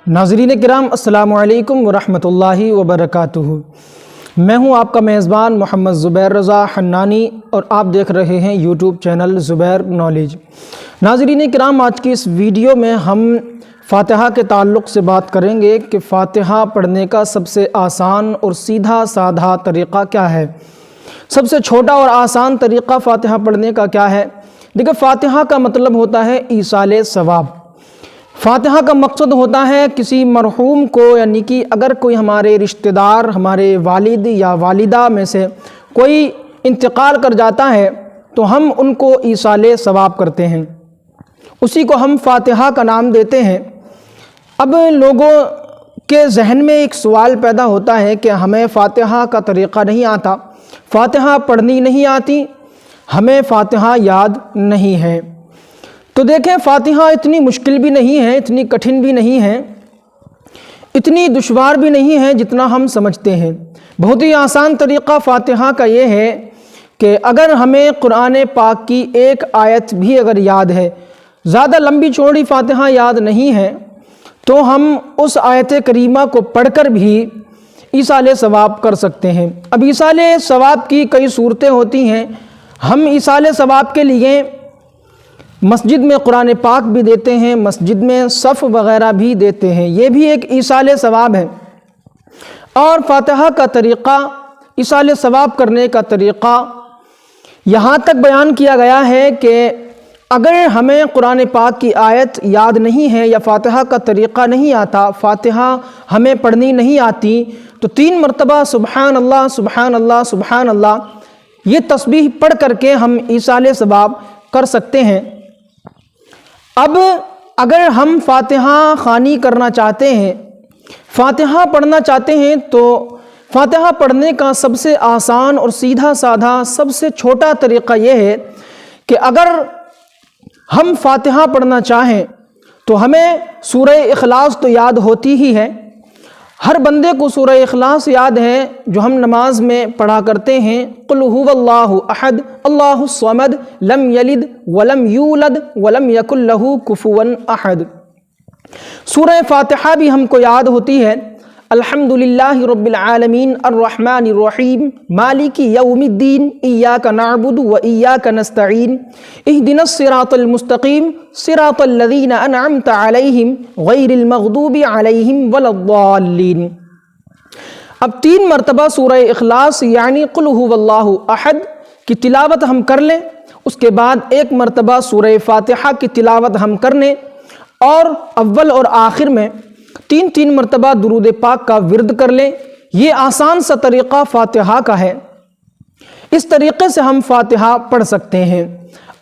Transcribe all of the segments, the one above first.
ناظرین کرام السلام علیکم ورحمۃ اللہ وبرکاتہ۔ میں ہوں آپ کا میزبان محمد زبیر رضا حنانی اور آپ دیکھ رہے ہیں یوٹیوب چینل زبیر نالج۔ ناظرین کرام، آج کی اس ویڈیو میں ہم فاتحہ کے تعلق سے بات کریں گے کہ فاتحہ پڑھنے کا سب سے آسان اور سیدھا سادھا طریقہ کیا ہے، سب سے چھوٹا اور آسان طریقہ فاتحہ پڑھنے کا کیا ہے۔ دیکھیں، فاتحہ کا مطلب ہوتا ہے ایصال ثواب۔ فاتحہ کا مقصد ہوتا ہے کسی مرحوم کو، یعنی کہ اگر کوئی ہمارے رشتہ دار، ہمارے والد یا والدہ میں سے کوئی انتقال کر جاتا ہے تو ہم ان کو ایصال ثواب کرتے ہیں، اسی کو ہم فاتحہ کا نام دیتے ہیں۔ اب لوگوں کے ذہن میں ایک سوال پیدا ہوتا ہے کہ ہمیں فاتحہ کا طریقہ نہیں آتا، فاتحہ پڑھنی نہیں آتی، ہمیں فاتحہ یاد نہیں ہے۔ تو دیکھیں، فاتحہ اتنی مشکل بھی نہیں ہے، اتنی کٹھن بھی نہیں ہے، اتنی دشوار بھی نہیں ہے جتنا ہم سمجھتے ہیں۔ بہت ہی آسان طریقہ فاتحہ کا یہ ہے کہ اگر ہمیں قرآن پاک کی ایک آیت بھی اگر یاد ہے، زیادہ لمبی چوڑی فاتحہ یاد نہیں ہے، تو ہم اس آیت کریمہ کو پڑھ کر بھی ایصال ثواب کر سکتے ہیں۔ اب ایصال ثواب کی کئی صورتیں ہوتی ہیں۔ ہم ایصال ثواب کے لیے مسجد میں قرآن پاک بھی دیتے ہیں، مسجد میں صف وغیرہ بھی دیتے ہیں، یہ بھی ایک ایصال ثواب ہے۔ اور فاتحہ کا طریقہ، ایصال ثواب کرنے کا طریقہ یہاں تک بیان کیا گیا ہے کہ اگر ہمیں قرآن پاک کی آیت یاد نہیں ہے یا فاتحہ کا طریقہ نہیں آتا، فاتحہ ہمیں پڑھنی نہیں آتی، تو 3 مرتبہ سبحان اللہ سبحان اللہ سبحان اللہ یہ تسبیح پڑھ کر کے ہم ایصال ثواب کر سکتے ہیں۔ اب اگر ہم فاتحہ خوانی کرنا چاہتے ہیں، فاتحہ پڑھنا چاہتے ہیں، تو فاتحہ پڑھنے کا سب سے آسان اور سیدھا سادھا سب سے چھوٹا طریقہ یہ ہے کہ اگر ہم فاتحہ پڑھنا چاہیں تو ہمیں سورہ اخلاص تو یاد ہوتی ہی ہے، ہر بندے کو سورہ اخلاص یاد ہے جو ہم نماز میں پڑھا کرتے ہیں، قل هو اللہ احد اللہ الصمد لم یلد ولم یولد ولم یکن لہ کفوا احد۔ سورہ فاتحہ بھی ہم کو یاد ہوتی ہے، الحمدللہ رب العالمین الرحمن الرحیم مالک یوم الدین ایاک نعبد و ایاک نستعین اہدنا الصراط المستقیم صراط الذین انعمت علیہم غیر المغضوب علیہم ولا الضالین۔ اب 3 مرتبہ سورہ اخلاص یعنی قل هو اللہ احد کی تلاوت ہم کر لیں، اس کے بعد 1 مرتبہ سورہ فاتحہ کی تلاوت ہم کر لیں، اور اول اور آخر میں 3 مرتبہ درود پاک کا ورد کر لیں۔ یہ آسان سا طریقہ فاتحہ کا ہے، اس طریقے سے ہم فاتحہ پڑھ سکتے ہیں۔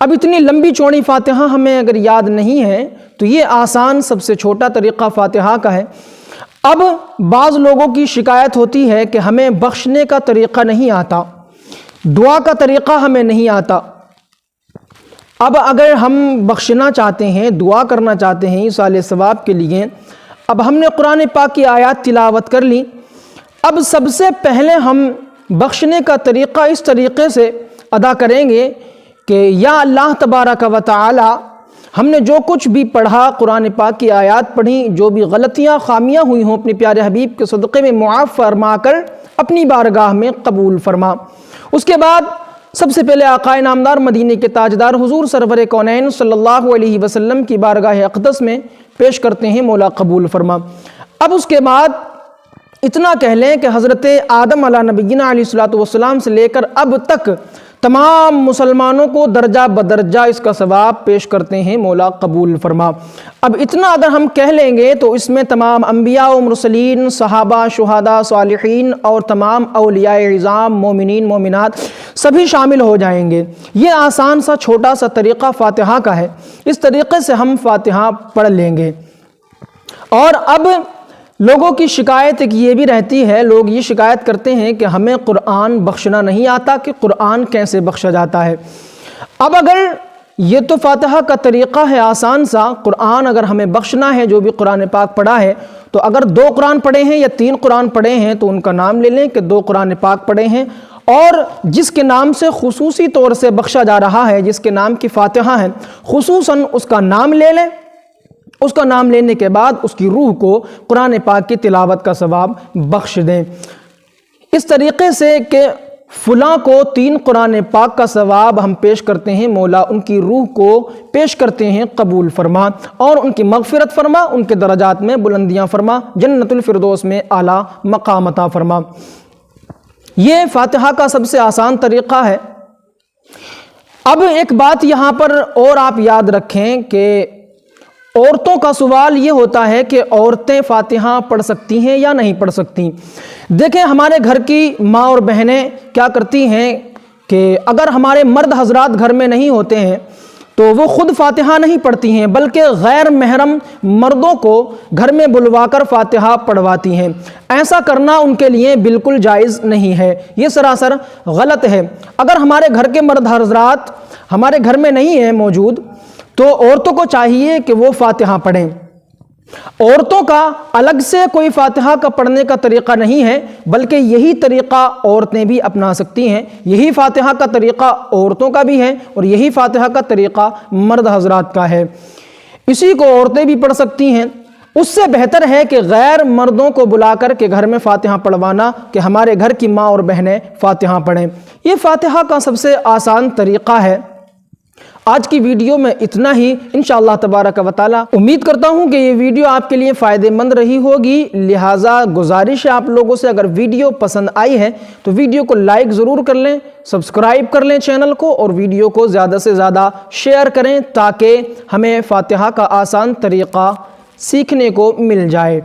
اب اتنی لمبی چوڑی فاتحہ ہمیں اگر یاد نہیں ہے تو یہ آسان سب سے چھوٹا طریقہ فاتحہ کا ہے۔ اب بعض لوگوں کی شکایت ہوتی ہے کہ ہمیں بخشنے کا طریقہ نہیں آتا، دعا کا طریقہ ہمیں نہیں آتا۔ اب اگر ہم بخشنا چاہتے ہیں، دعا کرنا چاہتے ہیں ایصال ثواب کے لیے، اب ہم نے قرآن پاک کی آیات تلاوت کر لی، اب سب سے پہلے ہم بخشنے کا طریقہ اس طریقے سے ادا کریں گے کہ یا اللہ تبارک و تعالی، ہم نے جو کچھ بھی پڑھا، قرآن پاک کی آیات پڑھی، جو بھی غلطیاں خامیاں ہوئی ہوں اپنے پیارے حبیب کے صدقے میں معاف فرما کر اپنی بارگاہ میں قبول فرما۔ اس کے بعد سب سے پہلے آقائے نامدار مدینے کے تاجدار حضور سرور کونین صلی اللہ علیہ وسلم کی بارگاہ اقدس میں پیش کرتے ہیں، مولا قبول فرما۔ اب اس کے بعد اتنا کہہ لیں کہ حضرت آدم علیہ نبینا علیہ الصلوۃ والسلام سے لے کر اب تک تمام مسلمانوں کو درجہ بدرجہ اس کا ثواب پیش کرتے ہیں، مولا قبول فرما۔ اب اتنا اگر ہم کہہ لیں گے تو اس میں تمام انبیاء و مرسلین، صحابہ، شہداء، صالحین اور تمام اولیاء اعظام، مومنین، مومنات سبھی شامل ہو جائیں گے۔ یہ آسان سا چھوٹا سا طریقہ فاتحہ کا ہے، اس طریقے سے ہم فاتحہ پڑھ لیں گے۔ اور اب لوگوں کی شکایت ایک یہ بھی رہتی ہے، لوگ یہ شکایت کرتے ہیں کہ ہمیں قرآن بخشنا نہیں آتا، کہ قرآن کیسے بخشا جاتا ہے۔ اب اگر یہ تو فاتحہ کا طریقہ ہے آسان سا، قرآن اگر ہمیں بخشنا ہے، جو بھی قرآن پاک پڑھا ہے، تو اگر 2 قرآن پڑھے ہیں یا 3 قرآن پڑھے ہیں تو ان کا نام لے لیں کہ 2 قرآن پاک پڑھے ہیں، اور جس کے نام سے خصوصی طور سے بخشا جا رہا ہے، جس کے نام کی فاتحہ ہے، خصوصاً اس کا نام لے لیں، اس کا نام لینے کے بعد اس کی روح کو قرآن پاک کی تلاوت کا ثواب بخش دیں، اس طریقے سے کہ فلاں کو 3 قرآن پاک کا ثواب ہم پیش کرتے ہیں، مولا ان کی روح کو پیش کرتے ہیں، قبول فرما اور ان کی مغفرت فرما، ان کے درجات میں بلندیاں فرما، جنت الفردوس میں اعلیٰ مقام عطا فرما۔ یہ فاتحہ کا سب سے آسان طریقہ ہے۔ اب ایک بات یہاں پر اور آپ یاد رکھیں کہ عورتوں کا سوال یہ ہوتا ہے کہ عورتیں فاتحہ پڑھ سکتی ہیں یا نہیں پڑھ سکتی۔ دیکھیں ہمارے گھر کی ماں اور بہنیں کیا کرتی ہیں کہ اگر ہمارے مرد حضرات گھر میں نہیں ہوتے ہیں تو وہ خود فاتحہ نہیں پڑھتی ہیں، بلکہ غیر محرم مردوں کو گھر میں بلوا کر فاتحہ پڑھواتی ہیں۔ ایسا کرنا ان کے لیے بالکل جائز نہیں ہے، یہ سراسر غلط ہے۔ اگر ہمارے گھر کے مرد حضرات ہمارے گھر میں نہیں ہیں موجود تو عورتوں کو چاہیے کہ وہ فاتحہ پڑھیں۔ عورتوں کا الگ سے کوئی فاتحہ کا پڑھنے کا طریقہ نہیں ہے، بلکہ یہی طریقہ عورتیں بھی اپنا سکتی ہیں۔ یہی فاتحہ کا طریقہ عورتوں کا بھی ہے اور یہی فاتحہ کا طریقہ مرد حضرات کا ہے، اسی کو عورتیں بھی پڑھ سکتی ہیں۔ اس سے بہتر ہے کہ غیر مردوں کو بلا کر کے گھر میں فاتحہ پڑھوانا، کہ ہمارے گھر کی ماں اور بہنیں فاتحہ پڑھیں۔ یہ فاتحہ کا سب سے آسان طریقہ ہے۔ آج کی ویڈیو میں اتنا ہی، انشاءاللہ تبارک و تعالی امید کرتا ہوں کہ یہ ویڈیو آپ کے لیے فائدہ مند رہی ہوگی، لہٰذا گزارش ہے آپ لوگوں سے، اگر ویڈیو پسند آئی ہے تو ویڈیو کو لائک ضرور کر لیں، سبسکرائب کر لیں چینل کو، اور ویڈیو کو زیادہ سے زیادہ شیئر کریں تاکہ ہمیں فاتحہ کا آسان طریقہ سیکھنے کو مل جائے۔